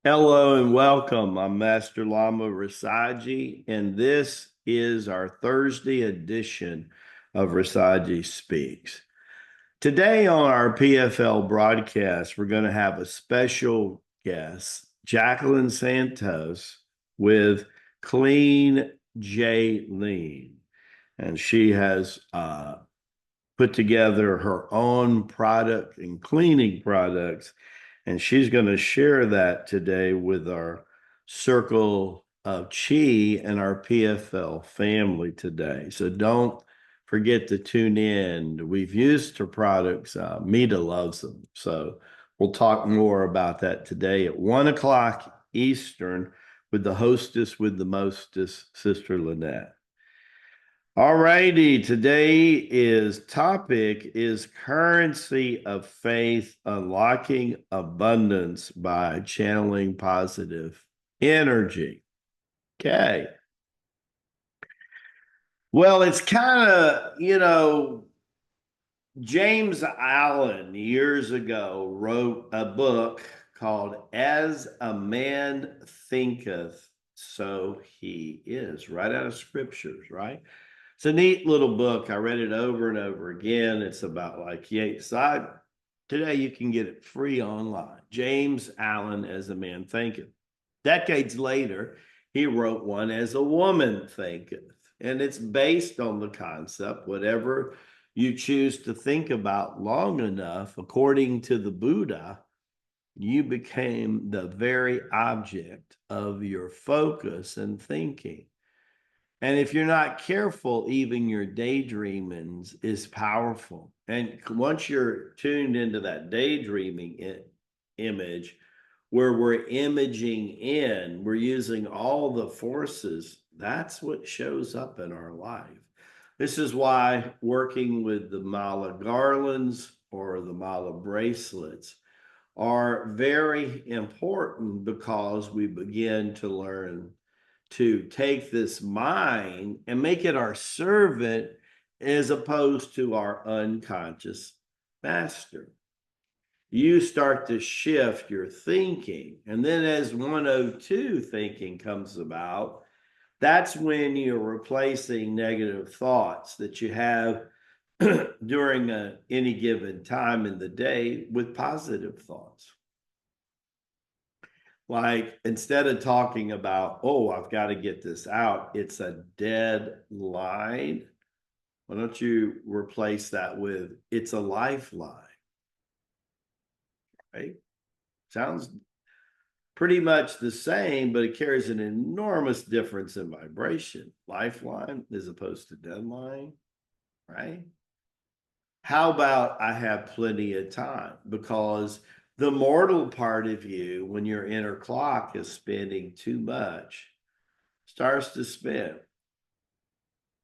Hello and welcome. I'm Master Lama Rasaji, and this is our Thursday edition of Rasaji Speaks. Today on our PFL broadcast, we're going to have a special guest, Jacqueline Santos with Clean J Lean. And she has put together her own product and cleaning products. And she's going to share that today with our Circle of Chi and our PFL family today. So don't forget to tune in. We've used her products. Mita loves them. So we'll talk more about that today at 1 o'clock Eastern with the hostess with the mostest, Sister Lynette. All righty, topic is currency of faith, unlocking abundance by channeling positive energy. Okay. Well, it's kind of, James Allen years ago wrote a book called As a Man Thinketh, So He Is, right out of scriptures, right? It's a neat little book. I read it over and over again. It's about like Yates. Today you can get it free online. James Allen as a Man Thinketh. Decades later, he wrote one as a woman thinketh. And it's based on the concept, whatever you choose to think about long enough, according to the Buddha, you became the very object of your focus and thinking. And if you're not careful, even your daydreamings is powerful. And once you're tuned into that daydreaming image, where we're imaging in, we're using all the forces, that's what shows up in our life. This is why working with the mala garlands or the mala bracelets are very important because we begin to learn to take this mind and make it our servant as opposed to our unconscious master. You start to shift your thinking. And then as 102 thinking comes about, that's when you're replacing negative thoughts that you have during any given time in the day with positive thoughts. Like instead of talking about, oh, I've got to get this out, it's a deadline. Why don't you replace that with it's a lifeline, right? Sounds pretty much the same, but it carries an enormous difference in vibration. Lifeline as opposed to deadline, right? How about I have plenty of time? Because the mortal part of you, when your inner clock is spinning too much, starts to spin.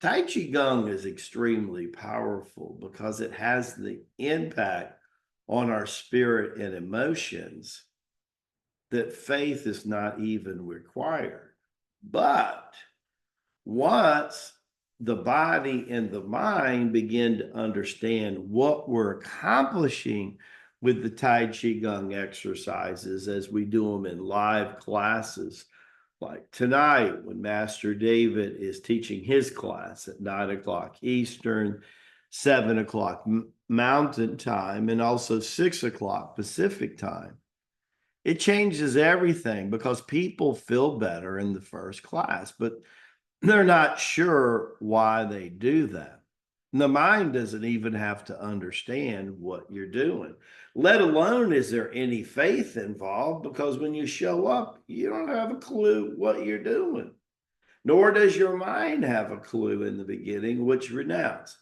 Tai Chi Gung is extremely powerful because it has the impact on our spirit and emotions that faith is not even required. But once the body and the mind begin to understand what we're accomplishing with the Tai Chi Gung exercises as we do them in live classes, like tonight when Master David is teaching his class at 9 o'clock Eastern, 7 o'clock Mountain Time, and also 6 o'clock Pacific Time. It changes everything because people feel better in the first class, but they're not sure why they do that. And the mind doesn't even have to understand what you're doing, let alone is there any faith involved, because when you show up, you don't have a clue what you're doing, nor does your mind have a clue in the beginning, which renounce.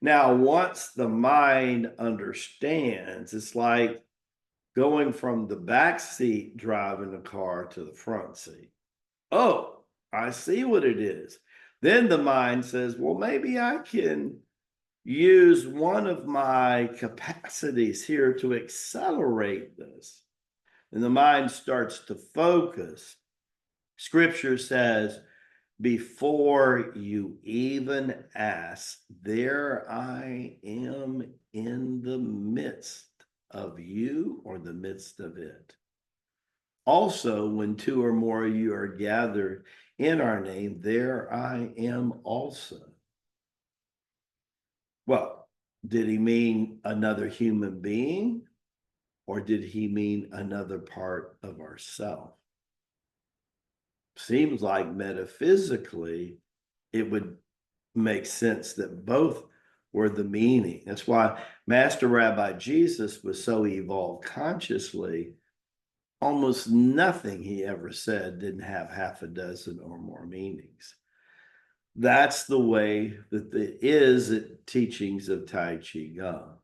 Now, once the mind understands, it's like going from the back seat driving the car to the front seat. Oh, I see what it is. Then the mind says, well, maybe I can use one of my capacities here to accelerate this. And the mind starts to focus. Scripture says, before you even ask, there I am in the midst of you or the midst of it. Also, when two or more of you are gathered in our name, there I am also. Well, did he mean another human being, or did he mean another part of ourself? Seems like metaphysically it would make sense that both were the meaning. That's why Master Rabbi Jesus was so evolved consciously. Almost nothing he ever said didn't have half a dozen or more meanings. That's the way that it is at teachings of Tai Chi Gung.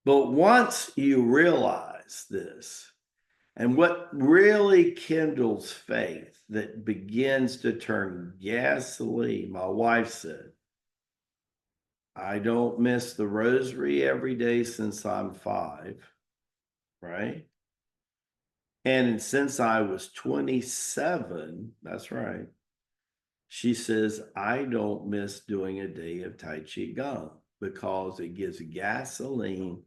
But once you realize this, and what really kindles faith that begins to turn gasoline, my wife said, I don't miss the rosary every day since I'm 5, right? And since I was 27, that's right, she says, I don't miss doing a day of Tai Chi Gung because it gives gasoline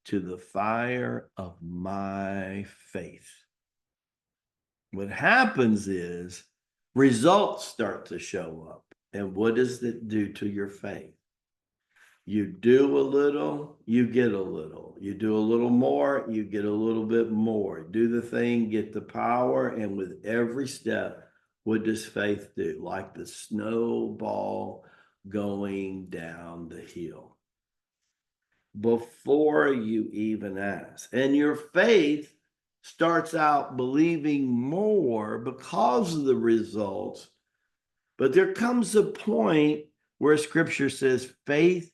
to the fire of my faith. What happens is results start to show up. And what does it do to your faith? You do a little, you get a little. You do a little more, you get a little bit more. Do the thing, get the power, and with every step, what does faith do? Like the snowball going down the hill. Before you even ask. And your faith starts out believing more because of the results. But there comes a point where scripture says faith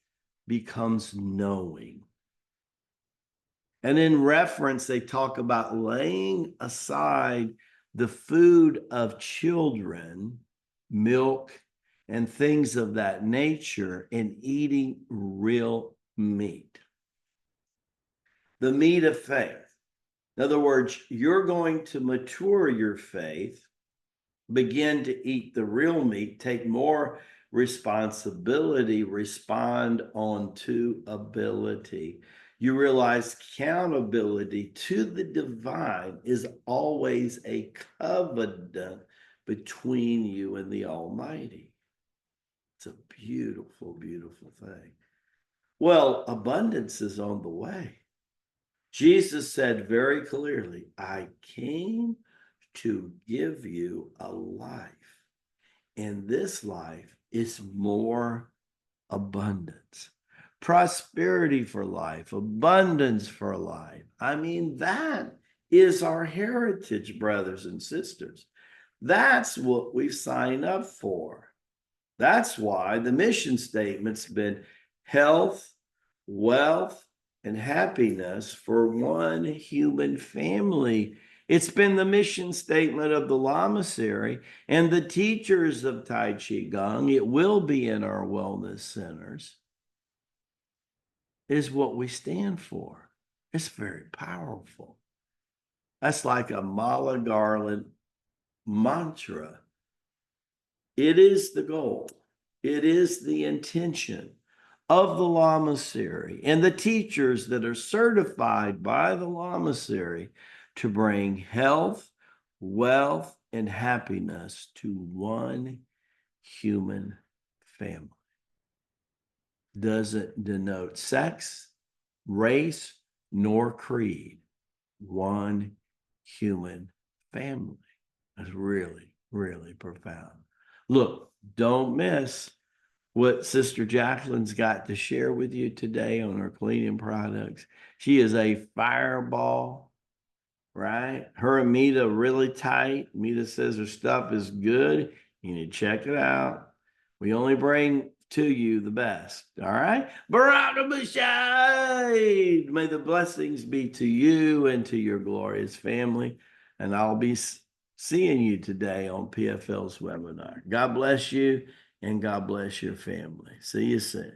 becomes knowing. And in reference, they talk about laying aside the food of children, milk, and things of that nature, and eating real meat. The meat of faith. In other words, you're going to mature your faith, begin to eat the real meat, take more responsibility, respond on to ability. You realize accountability to the divine is always a covenant between you and the Almighty. It's a beautiful, beautiful thing. Well, abundance is on the way. Jesus said very clearly, I came to give you a life. And this life is more abundance, prosperity for life, abundance for life. I mean, that is our heritage, brothers and sisters. That's what we've signed up for. That's why the mission statement's been health, wealth, and happiness for one human family. It's been the mission statement of the Lamasery and the teachers of Tai Chi Gung. It will be in our wellness centers. Is what we stand for. It's very powerful. That's like a Mala Garland mantra. It is the goal. It is the intention of the Lamasery and the teachers that are certified by the Lamasery to bring health, wealth, and happiness to one human family. Doesn't denote sex, race, nor creed. One human family. That's really, really profound. Look, don't miss what Sister Jacqueline's got to share with you today on her cleaning products. She is a fireball, right? Her and Mita really tight. Mita says her stuff is good. You need to check it out. We only bring to you the best. All right. Barada Bashade. May the blessings be to you and to your glorious family. And I'll be seeing you today on PFL's webinar. God bless you and God bless your family. See you soon.